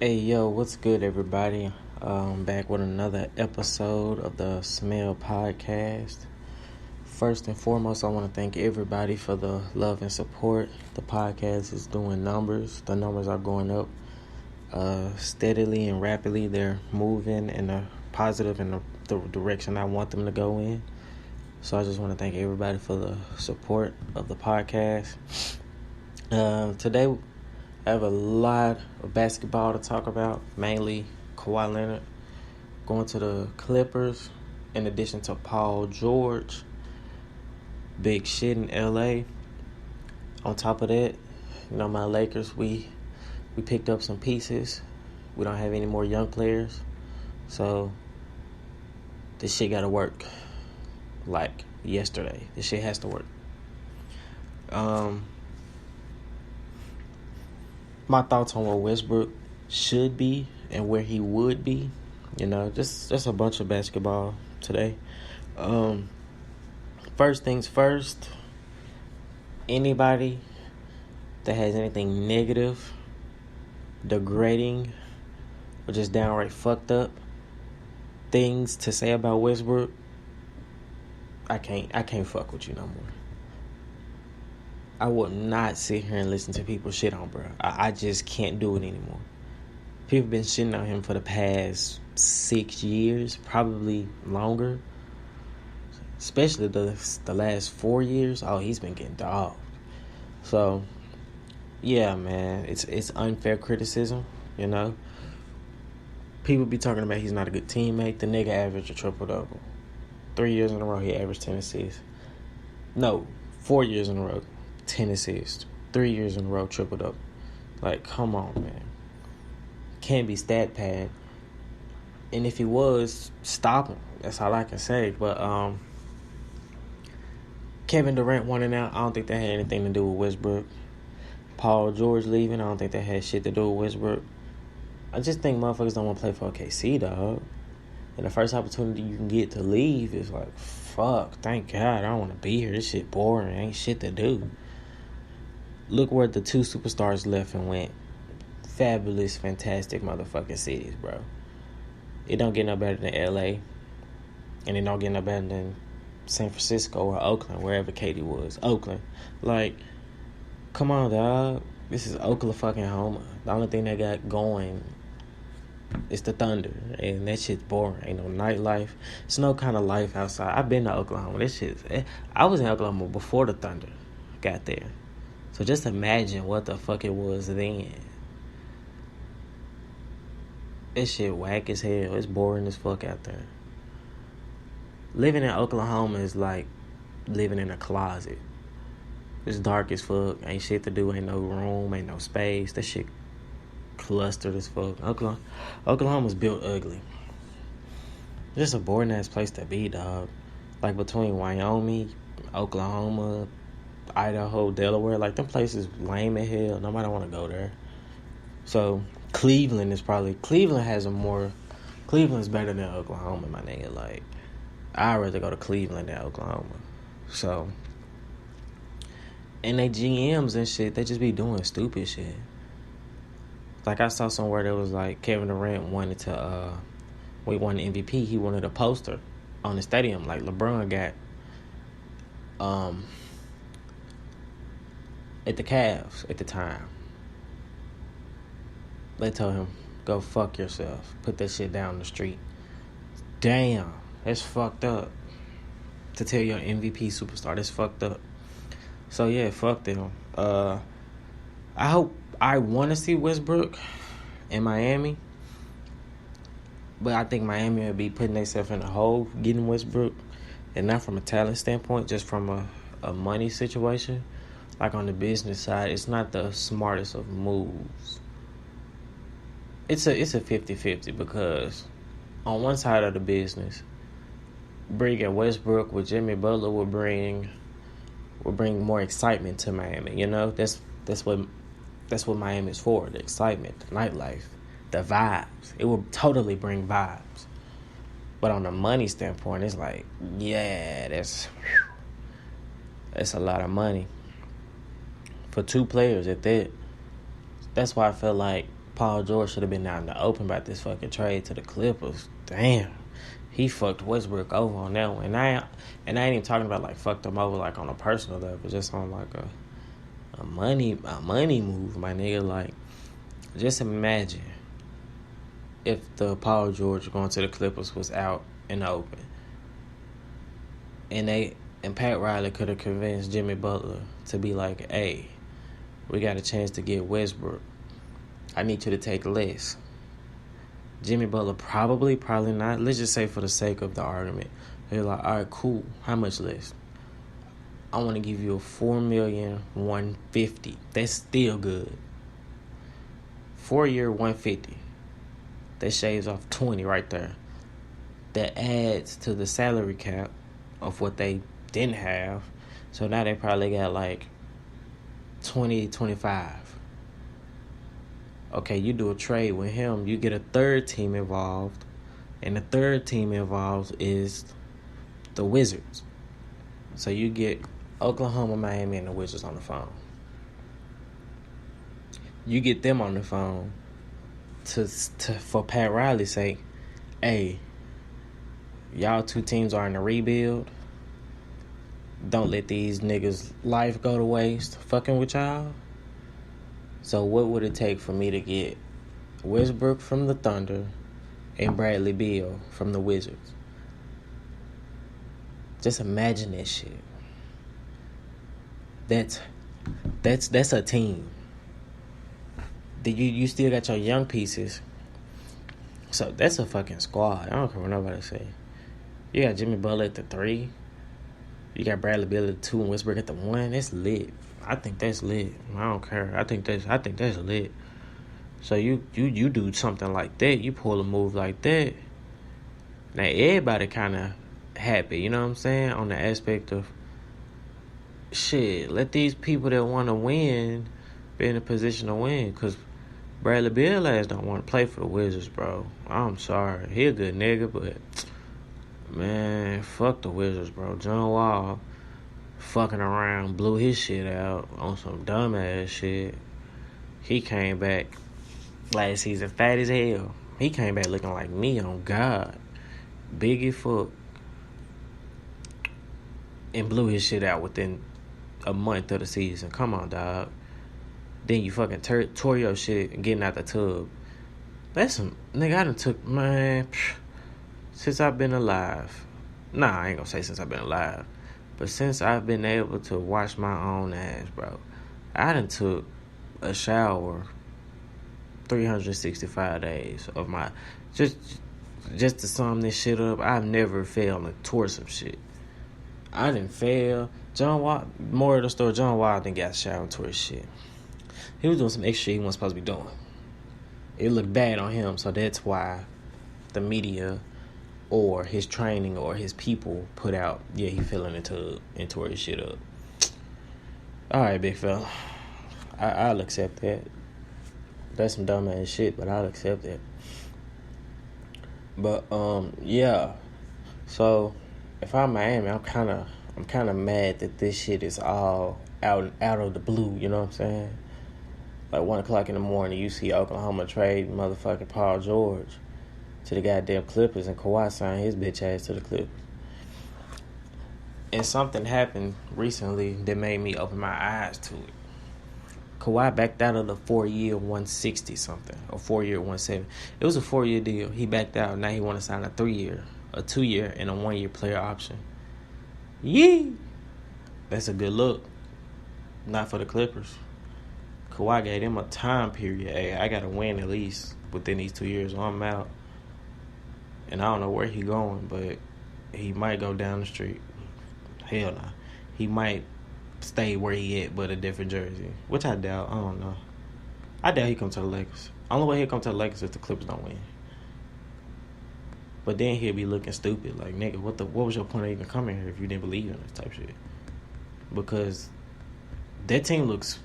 Hey yo, what's good, everybody? Back with another episode of the Smel Podcast. First and foremost, I want to thank everybody for the love and support. The podcast is doing numbers. The numbers are going up steadily and rapidly. They're moving in a positive in the direction I want them to go in. So I just want to thank everybody for the support of the podcast. Today, I have a lot of basketball to talk about, mainly Kawhi Leonard going to the Clippers, in addition to Paul George. Big shit in LA. On top of that, my Lakers, we picked up some pieces. We don't have any more young players. So this shit gotta work. Like yesterday. This shit has to work. My thoughts on what Westbrook should be and where he would be. Just a bunch of basketball today. First things first, anybody that has anything negative, degrading, or just downright fucked up things to say about Westbrook, I can't fuck with you no more. I would not sit here and listen to people shit on bro. I just can't do it anymore. People been shitting on him for the past 6 years, probably longer. Especially the last 4 years. Oh, he's been getting dogged. So, yeah, man, it's unfair criticism, People be talking about he's not a good teammate. The nigga averaged a triple-double. 3 years in a row, he averaged 10 assists. No, 4 years in a row, 10 assists. 3 years in a row, triple-double. Like, come on, man. Can't be stat pad. And if he was, stop him. That's all I can say. But Kevin Durant wanting out, I don't think that had anything to do with Westbrook. Paul George leaving, I don't think that had shit to do with Westbrook. I just think motherfuckers don't want to play for OKC, dog. And the first opportunity you can get to leave is like, fuck, thank God, I don't want to be here. This shit boring. Ain't shit to do. Look where the two superstars left and went. Fabulous, fantastic motherfucking cities, bro. It don't get no better than LA. And it don't get no better than San Francisco or Oakland, wherever Katie was. Oakland. Like, come on, dog. This is Oklahoma. The only thing they got going is the Thunder. And that shit's boring. Ain't no nightlife. It's no kind of life outside. I've been to Oklahoma. I was in Oklahoma before the Thunder got there. So just imagine what the fuck it was then. This shit whack as hell. It's boring as fuck out there. Living in Oklahoma is like living in a closet. It's dark as fuck. Ain't shit to do. Ain't no room. Ain't no space. That shit clustered as fuck. Oklahoma's built ugly. Just a boring ass place to be, dog. Like between Wyoming, Oklahoma, Idaho, Delaware. Like them places lame as hell. Nobody want to go there. So Cleveland's better than Oklahoma, my nigga. Like, I'd rather go to Cleveland than Oklahoma. So, and they GMs and shit, they just be doing stupid shit. Like, I saw somewhere that was like Kevin Durant wanted to, when he won the MVP, he wanted a poster on the stadium like LeBron got at the Cavs at the time. They told him, go fuck yourself. Put that shit down the street. Damn, that's fucked up. To tell your MVP superstar, that's fucked up. So, yeah, fuck them. I want to see Westbrook in Miami. But I think Miami would be putting themselves in a hole getting Westbrook. And not from a talent standpoint, just from a money situation. Like on the business side, it's not the smartest of moves. It's a 50-50 because on one side of the business, bringing Westbrook with Jimmy Butler will bring more excitement to Miami. That's what Miami's for, the excitement, the nightlife, the vibes. It will totally bring vibes. But on the money standpoint, it's like, yeah, that's a lot of money for two players at that. That's why I feel like Paul George should have been out in the open about this fucking trade to the Clippers. Damn. He fucked Westbrook over on that one. And I ain't even talking about like fucked him over like on a personal level, just on like a money move, my nigga. Like, just imagine if the Paul George going to the Clippers was out in the open. And Pat Riley could have convinced Jimmy Butler to be like, hey, we got a chance to get Westbrook. I need you to take less. Jimmy Butler probably not. Let's just say for the sake of the argument. They're like, all right, cool. How much less? I want to give you a $4,150,000. That's still good. 4-year, $150,000. That shaves off $20,000 right there. That adds to the salary cap of what they didn't have. So now they probably got like 20, 25. Okay, you do a trade with him, you get a third team involved, and the third team involved is the Wizards. So you get Oklahoma, Miami, and the Wizards on the phone. You get them on the phone to for Pat Riley's sake, hey, y'all two teams are in a rebuild. Don't let these niggas' life go to waste fucking with y'all. So what would it take for me to get Westbrook from the Thunder and Bradley Beal from the Wizards? Just imagine that shit. That's a team. You still got your young pieces. So that's a fucking squad. I don't care what nobody say. You got Jimmy Butler at the 3. You got Bradley Beal at the 2 and Westbrook at the 1. That's lit. I think that's lit. I don't care. I think that's lit. So you do something like that. You pull a move like that. Now everybody kind of happy. You know what I'm saying? On the aspect of shit. Let these people that want to win be in a position to win. Because Bradley Beal ass don't want to play for the Wizards, bro. I'm sorry. He a good nigga, but man, fuck the Wizards, bro. John Wall fucking around, blew his shit out on some dumbass shit. He came back last season fat as hell. He came back looking like me, on God. Big as fuck. And blew his shit out within a month of the season. Come on, dog. Then you fucking tore your shit and getting out the tub. That's some... Nigga, I done took... Man... Since I've been alive. Nah, I ain't gonna say since I've been alive. But since I've been able to wash my own ass, bro, I done took a shower 365 days of my... Just to sum this shit up, I've never failed and tore some shit. I didn't fail. John Wall... More of the story, John Wall didn't get shower and tore his shit. He was doing some extra shit he wasn't supposed to be doing. It looked bad on him, so that's why the media or his training or his people put out, yeah, he fell in the tub and tore his shit up. All right, big fella. I'll accept that. That's some dumbass shit, but I'll accept that. But yeah. So if I'm Miami, I'm kind of mad that this shit is all out of the blue. You know what I'm saying? Like 1 o'clock in the morning, you see Oklahoma trade motherfucking Paul George to the goddamn Clippers, and Kawhi signed his bitch ass to the Clippers. And something happened recently that made me open my eyes to it. Kawhi backed out of the 4-year 160 something, or 4-year 170. It was a 4-year deal. He backed out. Now he want to sign a 3-year, a 2-year, and a 1-year player option. Yee! That's a good look. Not for the Clippers. Kawhi gave him a time period. Hey, I got to win at least within these 2 years, or I'm out. And I don't know where he going, but he might go down the street. Hell nah. He might stay where he at, but a different jersey. Which I doubt. I don't know. I doubt he come to the Lakers. Only way he'll come to the Lakers is if the Clippers don't win. But then he'll be looking stupid. Like, nigga, what was your point of even coming here if you didn't believe in this type shit? Because that team looks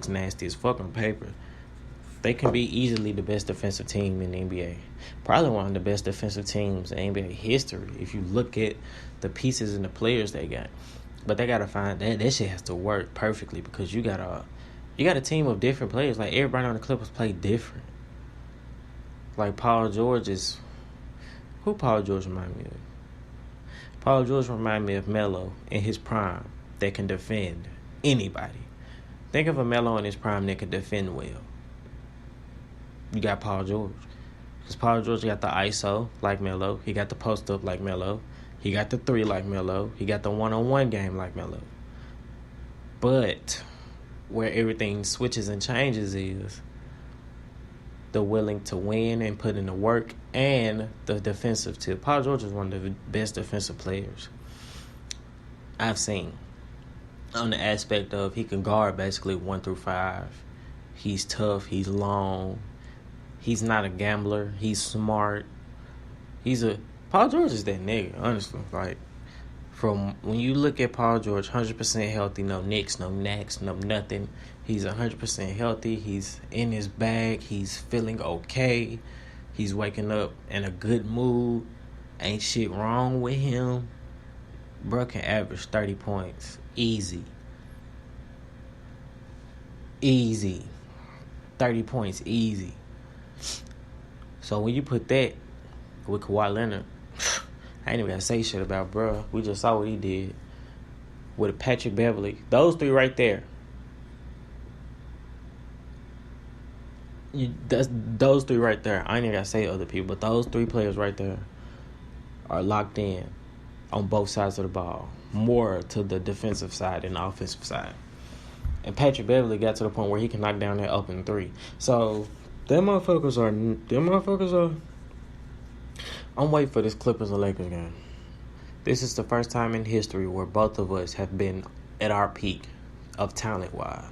nasty as fuck on paper. They can be easily the best defensive team in the NBA. Probably one of the best defensive teams in NBA history if you look at the pieces and the players they got. But they got to find that shit has to work perfectly because you got You got a team of different players. Like, everybody on the Clippers play different. Like, Paul George is... Who Paul George remind me of? Paul George remind me of Melo in his prime that can defend anybody. Think of a Melo in his prime that can defend well. You got Paul George. Because Paul George got the ISO like Melo. He got the post-up like Melo. He got the three like Melo. He got the one-on-one game like Melo. But where everything switches and changes is the willing to win and put in the work and the defensive tip. Paul George is one of the best defensive players I've seen, on the aspect of he can guard basically 1 through 5. He's tough. He's long. He's not a gambler. He's smart. Paul George is that nigga, honestly. Like, from when you look at Paul George, 100% healthy, no nicks, no knacks, no nothing. He's 100% healthy. He's in his bag. He's feeling okay. He's waking up in a good mood. Ain't shit wrong with him. Bro can average 30 points. Easy. 30 points, easy. So when you put that with Kawhi Leonard, I ain't even got to say shit about bro. We just saw what he did with Patrick Beverly. Those three right there. Those three right there. I ain't even got to say other people, but those three players right there are locked in on both sides of the ball. More to the defensive side than the offensive side. And Patrick Beverly got to the point where he can knock down that open three. So, them motherfuckers are... I'm waiting for this Clippers and Lakers game. This is the first time in history where both of us have been at our peak of talent-wise.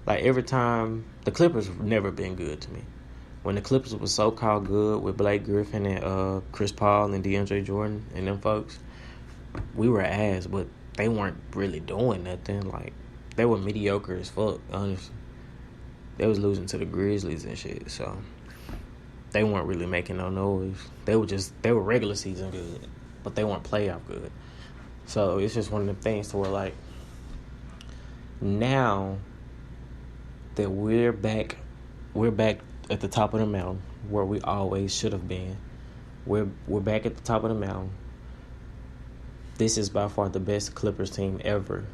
Like, every time... The Clippers have never been good to me. When the Clippers was so-called good with Blake Griffin and Chris Paul and DeAndre Jordan and them folks, we were ass, but they weren't really doing nothing. Like, they were mediocre as fuck, honestly. They was losing to the Grizzlies and shit, so they weren't really making no noise. They were regular season good, but they weren't playoff good. So it's just one of the things to where, like, now that we're back at the top of the mountain where we always should have been. We're back at the top of the mountain. This is by far the best Clippers team ever.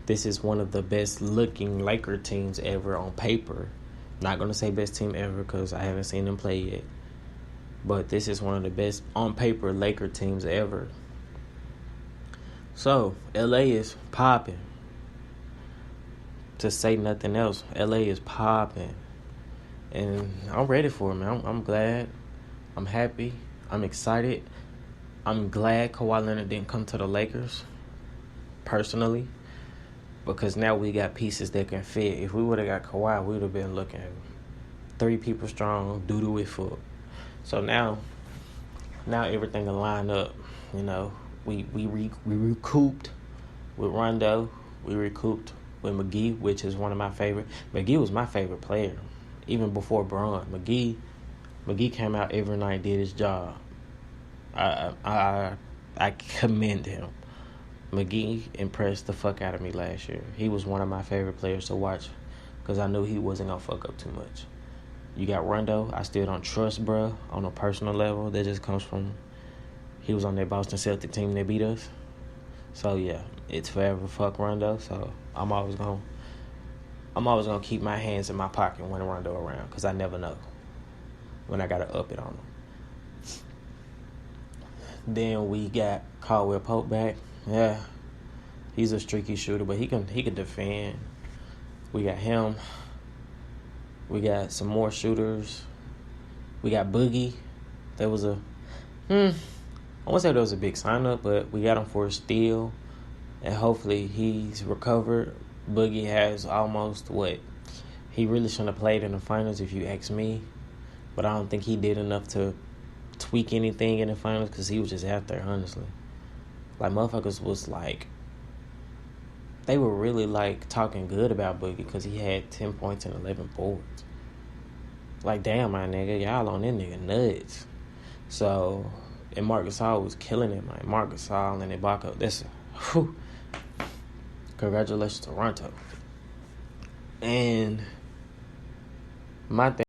This is one of the best looking Laker teams ever on paper. Not going to say best team ever because I haven't seen them play yet. But this is one of the best on paper Laker teams ever. So, LA is popping. To say nothing else, LA is popping. And I'm ready for it, man. I'm glad. I'm happy. I'm excited. I'm glad Kawhi Leonard didn't come to the Lakers, personally, because now we got pieces that can fit. If we would have got Kawhi, we would have been looking 3 people strong, doo-doo with foot. So now everything will line up. You know, we recouped with Rondo. We recouped with McGee, which is one of my favorite. McGee was my favorite player, even before Bron. McGee came out every night, did his job. I commend him. McGee impressed the fuck out of me last year. He was one of my favorite players to watch because I knew he wasn't going to fuck up too much. You got Rondo. I still don't trust, bruh, on a personal level. That just comes from he was on that Boston Celtic team that beat us. So, yeah, it's forever fuck Rondo. So, I'm always gonna keep my hands in my pocket when Rondo around because I never know when I got to up it on him. Then we got Caldwell Pope back. Yeah, he's a streaky shooter, but he can defend. We got him. We got some more shooters. We got Boogie. That was I won't say that was a big sign-up, but we got him for a steal, and hopefully he's recovered. Boogie has almost he really shouldn't have played in the finals if you ask me, but I don't think he did enough to tweak anything in the finals because he was just out there, honestly. Like, motherfuckers was like, they were really like talking good about Boogie because he had 10 points and 11 boards. Like, damn, my nigga, y'all on that nigga nuts. So, and Marc Gasol was killing it, man. Marc Gasol and Ibaka, congratulations, Toronto. And my thing